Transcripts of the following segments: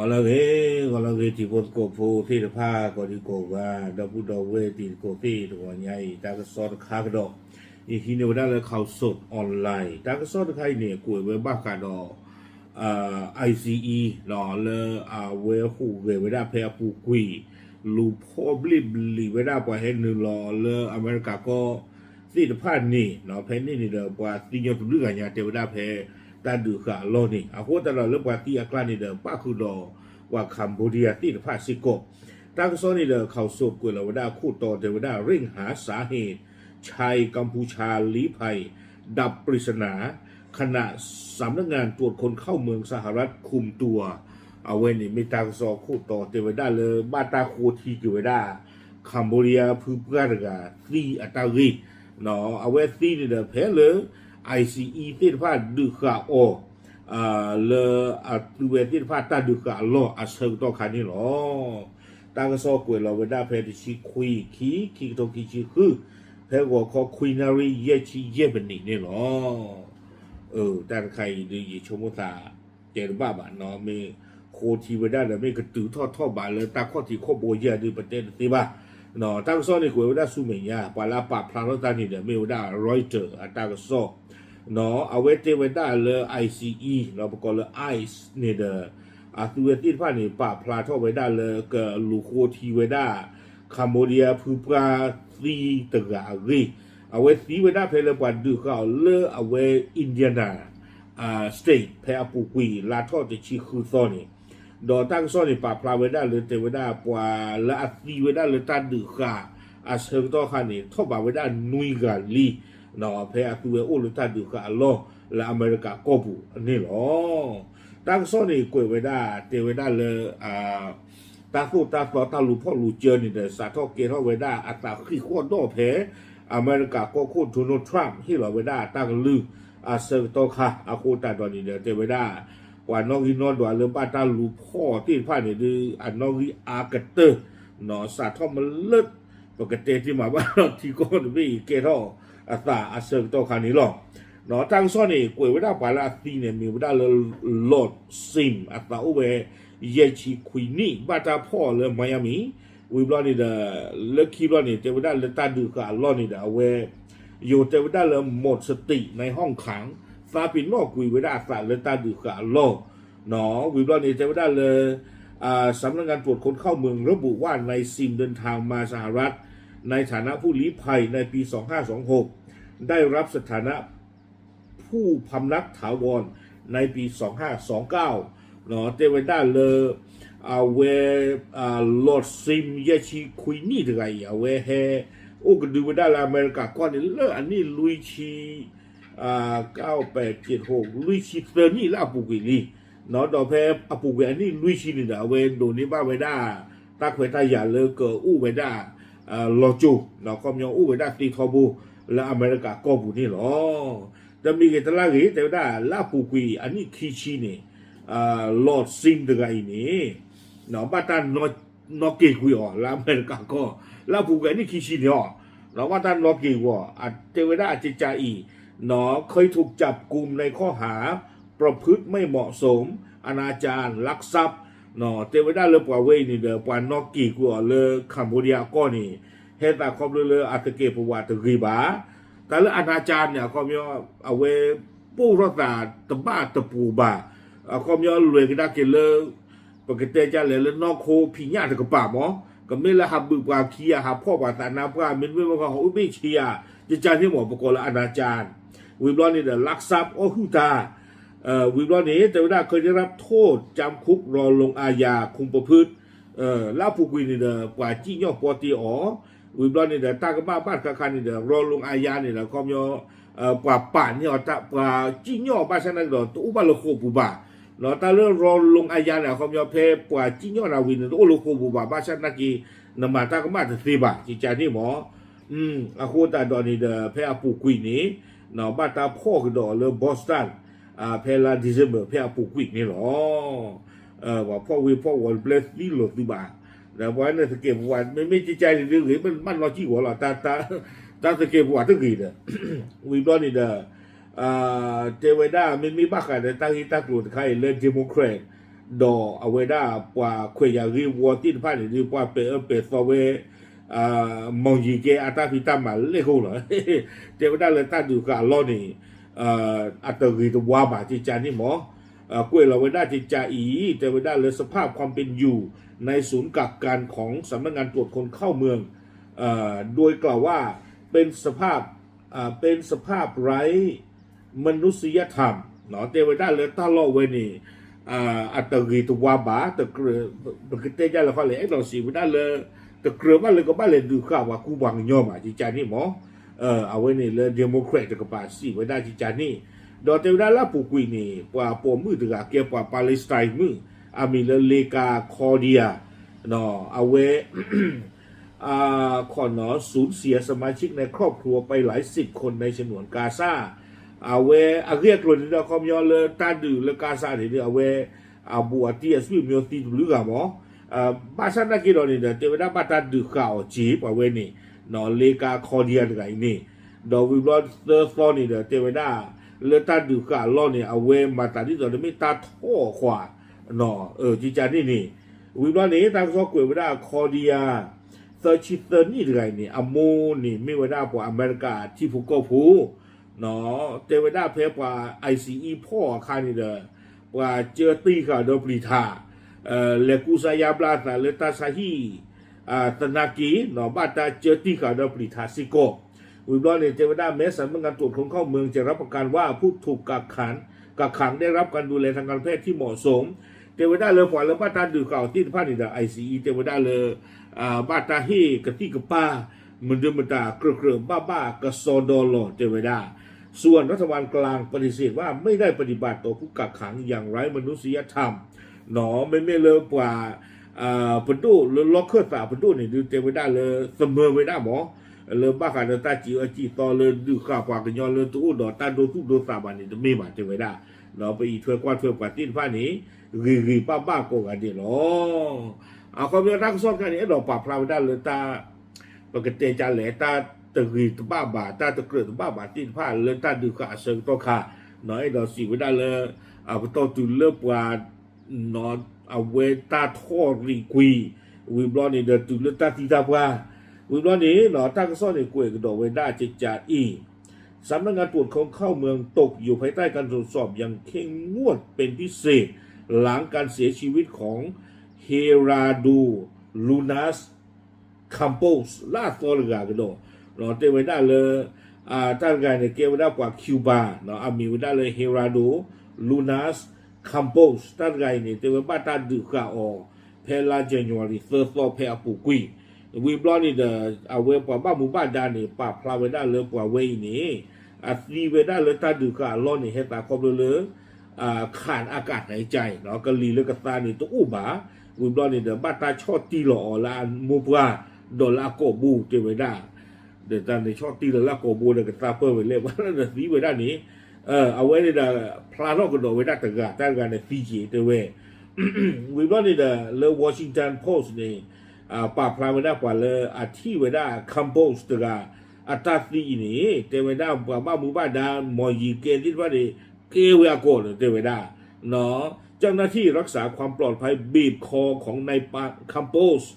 Kalau di pos kopo ti depa ko di ko ga da bu do we ti ko ti to nyai ta ko so kha do i hine wada le khau sot online ta ko so khai ne ko we ba ka do ICE လောလေဝဲဟုဝဲဝဒဖဲပူကွီလူဖောဘလီဘလီဝဒပွားဟဲနလောလေအမေရိကကိုစီတဖတ်နေနော်ဖဲနေနေတော့ပွားစီညတူလူကညာတေဝဒဖဲတတ်ဒုခါလောနေအခုတလောလေပွားတီအကလနေတဲ့ပခုတော့ว่าคัมพูเดียที่ภาคซิโกตั้งซ้อนนี่เดเขาสุดกุลวดาคู่ต่อเทวดาเร่งหาสาเหตุชายกัมพูชาลี้ภัยดับปริศนาขณะสำนักงานตรวจคนเข้าเมืองสหรัฐคุมตัวเอาไว้นี่มีตั้งซ้อคู่ต่อเทวดาเลยบาตาโคทีเทวดาคัมพูเดียพื้นเพื่อนกันซีอัตตารีเนาะเอาไว้ซีนี่เดเพลเลย ICE ที่ภาคดึกขาโอle tuwe ti pha ta du ka lo a se to kha ni lo ta ga so kwe lo weda phe ti chi khui ki to ki chi khu phe go kho queenary ye chi ye bani ni lo ta khai ni ye chomo ta je ba ba no me kho ti weda le me ka tu tho ba le ta kho ti kho bo ye du pa te ti ba no ta ga so ni kwe weda su me ya pa la pa phla lo ta ni de me weda Reuters ta ga so nó ở bên trên bên đó là ICE nó còn là ICE này đó từ bên trên phát này bà plato bên đó là cái lục hồ thì bên đó Cambodia Phupra si từ gà gì ở bên si bên đó phải là bản được gọi là ở bên Indiana state phải ở Phú Quý là thọ thì chỉ khử son này đó tăng son này bà plato bên đó là từ bên đó qua là si bên đó là ta được gà sơn to khăn này thọ bà bên đó nuôi gà li nó phải ở tuổi ô lô ta được cả lo là America có bù này lo tăng số này quay về đa tiêu về đa là ta lùพ่อ lù chơi này để sát thọ kia thọ về đa ta khi khoan đó phải America có khoan Donald Trump khi là về đa tăng lư sơn to kha khoan ta đó này để tiêu về đaว่าน้องที่นอนด้วยเรื่องป้าตาลูพ่อที่ผ่านเนี่ยคือน้องที่อากาเตอร์เนาะสาทอมันเลิศปกติที่มาบ้านที่ก็ไม่เกท่ออาตาอาเซอร์ตัวคันนี้หรอกเนาะตั้งซ้อนนี่กวยไว้ได้ปลาละซีเนี่ยมีไว้ได้เลยโหลดซิมอาตาอุเบเยชิควินี่บ้านตาพ่อเลยมายามีวิบลอนี่เด้อเลิกคีบลอนี่เจ้าไว้ได้เลยตาดูกับลอนี่เด้อเวอยู่เจ้าไว้ได้เลยหมดสติในห้องขังฟาปินนอกกุยไว้ได้ฝากเลยตาดูกับลอเนาะวิบลอนี่เจ้าไว้ได้เลยสำนักงานตรวจคนเข้าเมืองระบุว่าในซิมเดินทางมาสหรัฐในฐานะผู้ลี้ภัยในปี 2526 ได้รับสถานะผู้พำนักถาวรในปี 2529 เนาะเตวันด้าเลยเวลอดซิมยาชีคุยนี่ถึงไงเวเฮโอ้ก็ดูวันด้าละอเมริกาก่อนนี่เลอันนี้ลุยชี9876ลุยชีเซอร์นี่ละปุกินี่เนาะดอกแพอปุกิอันนี้ลุยชีนี่นะเวโดนี่บ้าไว้ด้าตาเควตาอย่าเลยเกออู้ไว้ด้าลอจูเนาะก็มีอู้ไว้ได้ตีทอบูและอเมริกาก็บุนี่หรอจะมีกันตลาดนี้แต่ว่าลาปูกีอันนี้คีชีนี่ลอดซิมตะไงนี่เนาะบ้านตานอกเกกุยอ๋อและอเมริกาก็ลาปูกีอันนี้คีชีนี่อ๋อเนาะบ้านตานอกเกกุอ่ะเทวดาจิจาอีเนาะเคยถูกจับกุมในข้อหาประพฤติไม่เหมาะสมอนาจารลักทรัพย์เนาะเทวดาเลยปว่าเว้นี่เด้อปว่านอกเกกุอ๋อเลยคัมพูเดียก็นี่เฮตาครอบเลยอาตเกปวาตรีบาแต่ละอนาจารเนี่ยก็มีเอาไว้ปูรักษาตบ้าตะปูบาก็มีรวยก็ได้เกลือปกติจะเลยนอกโคพิญญาตะกป่าหมอก็ไม่ละหับบึกว่าเคียหับพ่อว่าตานาว่ามันไม่ว่าเขาไม่เชียจะจานที่หมอประกอบละอนาจารวิบลอนี่เดี๋ยวลักทรัพย์โอ้หูตาวิบลอนี่แต่ว่าเคยได้รับโทษจำคุกรอลงอาญาคุมประพฤติลาผู้กุยนี่เดี๋ยวกว่าจี้ย่อปอตีอ๋อวิบลอนี่เดี๋ยวตากบ้าบ้านคันนี่เดี๋ยวรอลงอาญานี่เดี๋ยวก็มีกว่าป่านนี่อ๋อตากว่าจี้ย่อบ้านฉันนั่นเดี๋ยวตัวบ้านโลโคบูบาเนาะแต่เรื่องรอลงอาญาเนี่ยเขามีเพย์กว่าจี้ย่อนาวินเนี่ยตัวโลโคบูบาบ้านฉันนักกีนำมาตากบ้านจะสีบาจิจานี่หมออาโคตาดอนนี่เดี๋ยวเพย์อาปูกุยนี่เนาะบ้านตาพ่อคือดอกเลยบอสตันเพย์ลาดิเซเบอร์เพย์อาปูกุยนี่หรอว่าพ่อวันเบลสนี่หลุดดีบาแต่วันนั้นสเก็บวันไม่จิตใจเรื่องหรือมันรอจี้หัวหรอตาสเก็บวันตั้งกี่เด้อวิบลอนี่เด้อเจเวด้ามันมีบ้ากันแต่ตั้งที่ตั้งกลุ่มใครเล่นเดโมแครต ดอเอาไว้ได้ปว่าควยยารีวัวที่ผ่านนี่ปว่าเปซอเวมองยีเกอาตาพิตามาเล่โหเหรอเทวดาเลยตาดูกะล้อนี่อัตรีตัวมาจิจานี่หมอกวยเราไว้ได้จิจาอีเทวดาเลยสภาพความเป็นอยู่ในศูนย์กักกันของสำนักงานตรวจคนเข้าเมืองโดยกล่าวว่าเป็นสภาพไร้มนุษยธรรมเนาะเทวดาเลยตาล้อไว้นี่อัตรีตัวบาตะเกลือปกติจะเราเขาเลยไอ้เราสีไว้ได้เลยตะเกลือบ้านเลยก็บ้านเลยดูข่าวว่ากูบังยอมจิจานี่หมอเอาไว้นี่เลยเดโมแครตกับปาสีไว้ได้จิจานี่ดอเทวดาละปูกุยนี่ปว่าปอมือตะเกียปว่าปาเลสไตน์มืออามีเลกาคอเดียเนาะเอาไว้ขอเนาะสูญเสียสมาชิกในครอบครัวไปหลายสิบคนในฉนวนกาซาเอาไว้เรียกตัวนี้เราคอมยอเลยตาดูเลยกาซาเนี่ยเอาไว้บัวที่สวิมยอตีดูหรือกันหมอบาซานากิโดนี่เทวดาบัตาดูข่าวจีบเอาไว้นี่เนาะเลกาคอเดียอะไรนี่ดอวิบลอสเตอร์ฟลอนี่เทวดาเลตาดูข่าวล้อนี่เอาไว้มาตาที่ตัวนี้ไม่ตาท่อขวาเนาะจิจานี่วิบลอนี่ทางซอกเกวดาคอเดียเซอร์ชิเตอร์นี่อะไรนี่อโมนี่ไม่ว่าได้กว่าอเมริกาที่ภูเก็ตภูเนาะเทวดาเพกว่าไอซีอีพ่อคานี่เด้อว่าเจอตีข่าวดอปริธาเลกูซายาบลาตาเลตาซาฮีตนากีเนาะบาตาเจอตีข่าวดอปริธาซิโกวิบลอนี่เทวดาแม้สำนักงานตรวจคนเข้าเมืองจะรับประกันว่าผู้ถูกกักขังได้รับการดูแลทางการแพทย์ที่เหมาะสมเทวดาเลยฝ่ายเลยบาตาดูข่าวที่ผ่านนี่เด้อไอซีอีเทวดาเลยบาตาเฮกะติกะป้ามันเดิมมันตาเกลือบ้ากะซอดอลเทวดาส่วนรัฐบาลกลางปฏิเสธว่าไม่ได้ปฏิบัติต่อผู้กักขังอย่างไร้มนุษยธรรมหนอไม่เลยกว่าประตูล็อกเครื่องสาประตูนี่ดูเทวดาเลยเสมอไว้ได้หมอเลยบ้าขาดตาจิวจิต่อเลยดูข่าวปากกันย้อนเลยตู้ดอตาดูทุกดูสาบานนี่จะไม่มาเทวดาเนาะไปอีเถื่อกว่าเถื่อกว่าติ้นฟ้านี้รีบ้าโกกันดิเนาะเอาความเป็นรักซ้อนกันนี่ดอกปากพลาวได้เลยตาปกติจะแหล่ตาตะกีตะบ้าบาตาตะเกลือตะบ้าบาติ้นผ้าเลยตาดูข่าวเชิงตัวขาเนาะไอ้ดอกสีไว้ได้เลยพอโตตุเลิกว่าเนาะเอาเวตาทอรีกุยวิบลอนี่เดตุเลตาติตาว่าวิบลอนี่เนาะตั้งซ่อนในกวยกระโดดไว้ได้จิจาอีสำนักงานตรวจคนเข้าเมืองตกอยู่ภายใต้การตรวจสอบอย่างเข้มงวดเป็นพิเศษหลังการเสียชีวิตของเฮราดูลูนัสคัมโปสล่าฟอร์กากระโดดเนาะเตไว้ได้เลยท่านการเนี่ยเกไว้ได้กว่าคิวบาเนาะมีไว้ได้เลยเฮราดูลูนัสคัมโปสท่านการเนี่ยเตไว้บ้านตาดูข่าวเพลาเจนวารีเซอร์ฟอร์เพลปุกุยวิบลอนี่เดเอาไว้ป่าบ้านหมู่บ้านด้านนี่ป่าพลาไว้ได้เลยป่าเว้ยนี่สีไว้ได้เลยตาดูข่าวล้อนี่เฮตาครบเลยขาดอากาศหายใจเนาะก็ลีเลยกับตานี่ตัวอุบาวิบลอนี่เดบ้านตาชอบตีหล่อละมูปราดอลลาโกบูเตไว้ได้เดี๋ยวตอนนี้ชอบตีดอลลาโกบูเดี๋ยวกับตาเปิดไว้เลยว่านั่นสีไว้ด้านนี้เอาไว้ในเดพลาโนกระโดดไว้ได้แต่กาตั้งการในฟิจิเตเววิบลอนี่เดเลวอชิงตันโพสต์นี่ป่าพลาไว้ได้กว่าเลยที่ไว้ได้คัมโพสต์ตกาอัตราสีนี่เตไว้ได้บ้านหมู่บ้านด้านมอยีเกณฑ์ที่ว่านี่เกวียโกนเตไว้ได้เนาะเจ้าหน้าที่รักษาความปลอดภัยบีบคอของนายคัมโพสต์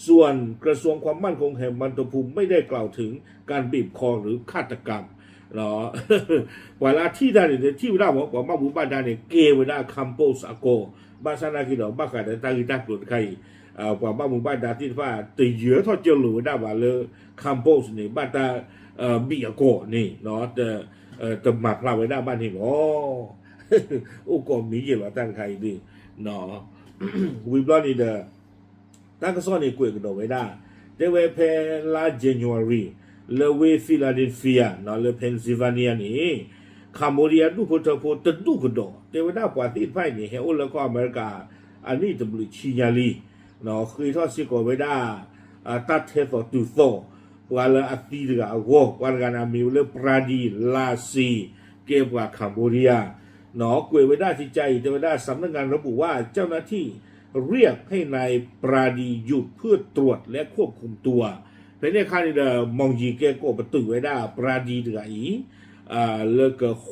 ส่วนกระทรวงความมั่นคงแห่งมัณฑภูมิไม่ได้กล่าวถึงการบีบคอหรือฆาตกรรมเนาะเวลาที่ได้เนี่ยที่เราบอกว่าบ้านหมู่บ้านด้านเนี่ยเกวียคัมโพสต์อโกบ้านซานากิดอกบ้านขาดตากิตาปวดใครกว่าบ้านหมู่บ้านด้านที่ว่าตีเหยื่อทอดเจริญได้ว่าเลยคัมโพสต์นี่บ้านตาบีอโกนี่เนาะแต่มาพลาไว้ได้บ้านนี่อ๋อโอ้ก็มีเยอะตั้งใครดีเนาะวิบลอนี่เด้อตั้งก็ซ่อนในกวยกระโดดไว้ได้เดเวเพลาเจนวารีเลเวฟิลาเดลเฟียเนาะเลเพนซิลเวเนียนี่คัมโบเดียดูพุทธโพตดูกระโดดเดเวด้ากว่าที่ไพ่นี่เฮโอแล้วก็อเมริกาอันนี้ตำรวจชิญาลีเนาะคือทอดซิโกไว้ได้ตัดเทสตูโซวาลาตีดกาโววาลกานามิวเลปราดีลาซีเก็บว่าคัมโบเดียเนาะกวยไว้ได้ที่ใจเดเวด้าสำนักงานระบุว่าเจ้าหน้าที่เรียกให้นายปราดีหยุดเพื่อตรวจและควบคุมตัวเพราะในขั้นนี้มองยีเกโกประตูไว้ได้ปราดีเดืออีเลิกโค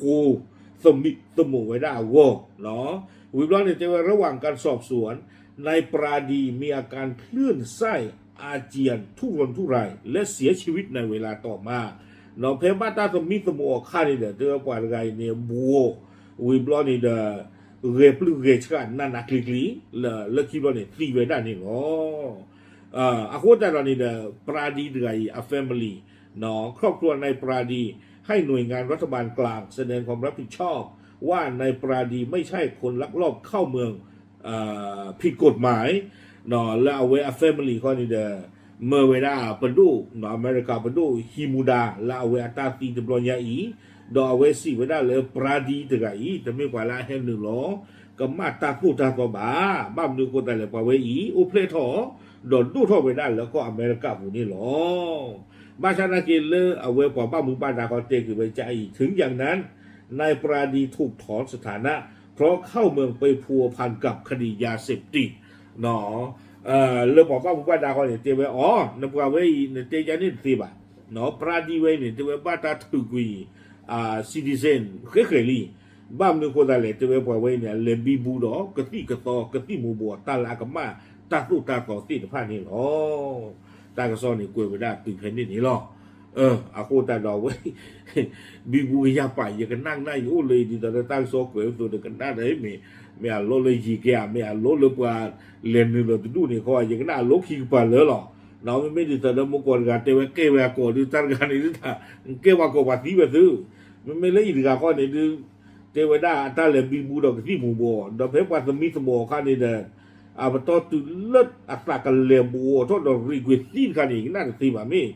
สมิสมุไว้ได้วเนาะ วิบลอนเนี่ยจะว่าระหว่างการสอบสวนนายปราดีมีอาการคลื่นไส้อาเจียนทุรนทุรายและเสียชีวิตในเวลาต่อมาเนาะเพมาตาสมิสโมคานี่เด้อเจอปารไกเนี่ยบัววิบลอนนี่เด้อเรปลูเรชกันนั่นนักลิกลีละคิดว่าเนี่ยตีเวด้านนี่เนาะอาโคตานี่เด้อปราดีเดือยอะแฟมิลี่เนาะครอบครัวนายปราดีให้หน่วยงานรัฐบาลกลางแสดงความรับผิดชอบว่านายปราดีไม่ใช่คนลักลอบเข้าเมืองผิดกฎหมายเนาะแล้วเอาไว้อะแฟมิลี่ข้อนี้เด้อเมื่อเวลาปดูเนาะอเมริกาปดูฮิมูดาแล้วเอาไว้อัตาตีตบลอนยาอีดอเอาไว้สิเวลาเลยปราดีตกะอีแต่ไม่กว่าละแห่งหนึ่งหรอก็มาตาพูดตาต่อบ้ามดูคนแต่ละปะเวอีอุเพลทอโดนดูท่อไปได้แล้วก็อเมริกาผู้นี้หรอบ้านชานากินเลยเอาไว้ปอบ้ามือบ้านดาคอนเตคือไปใจถึงอย่างนั้นนายปราดีถูกถอนสถานะเพราะเข้าเมืองไปพัวพันกับคดียาเสพติดเนาะเรื่องบอกว่าผมว่าดาคอนเนี่ยเตไว้อ๋อนำกว่าไว้เนี่ยเตยานี่สิบะเนาะปราดีไว้เนี่ยเตไว้บ้านตาถือกุยซิติเซนเคยลีบ้านนึงคนอะไรเตไว้ปล่อยไว้เนี่ยเลบีบูดอกะติกะตอกะติมูบัวตาลากะมาตาตุตาต่อติดผ่านนี่หรอตากะซอนี่กวยไปได้ตื่นเพนนี่หรออาโคตาดอกไว้บีบูยาไปอย่ากันนั่งได้อยู่เลยดีแต่ตั้งโซกเวตัวเด็กกันนั่งได้ไม่อาโลเลยจีแกไม่อาโลเลยกว่าเรียนนี่เราดูนี่เขาอย่างนั้นโลคิกไปเลยหรอเราไม่ได้แต่ละมุกคนกันแต่ว่าเกว่าก่อนที่ตั้งกันนี่ท่าเกว่าก่อนว่าที่แบบนี้มันไม่เลยดีกับข้อนี้ดูแต่ว่าได้ตาเลยบีบูดอกที่มูบัวดอกเพชรว่าสมิสโมข้านี่เด้อมาต่อตุเลิศอัตรากันเลบัวทอดดอกรีเควสตีนข้านี่น่าจะตีแบบนี้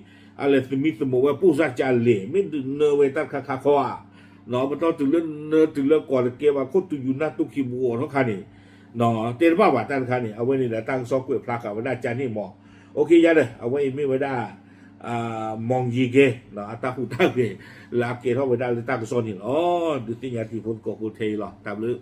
อะไรสมิสโมว่าผู้สัจจาเล่ไม่ดึงเนเวตัดคาคว้าเนาะมาต่อตุเลิศเนตุเลิศก่อนเกว่าคนตุอยู่หน้าตุคิบัวเท่าข้านี่เนาะเจ้าบ้าว่าตั้งข้านี่เอาไว้นี่แหละตั้งซอกเกลือพลากับว่าได้จานนี่หมอโอเคยาเลยเอาไว้ไม่ไว้ได้มองยีเกเนาะตาหูตาเกลาเกเท่าไว้ได้เลยตั้งโซนนี่อ๋อดูที่ยาที่ผมก็กูเทหรอตามเลย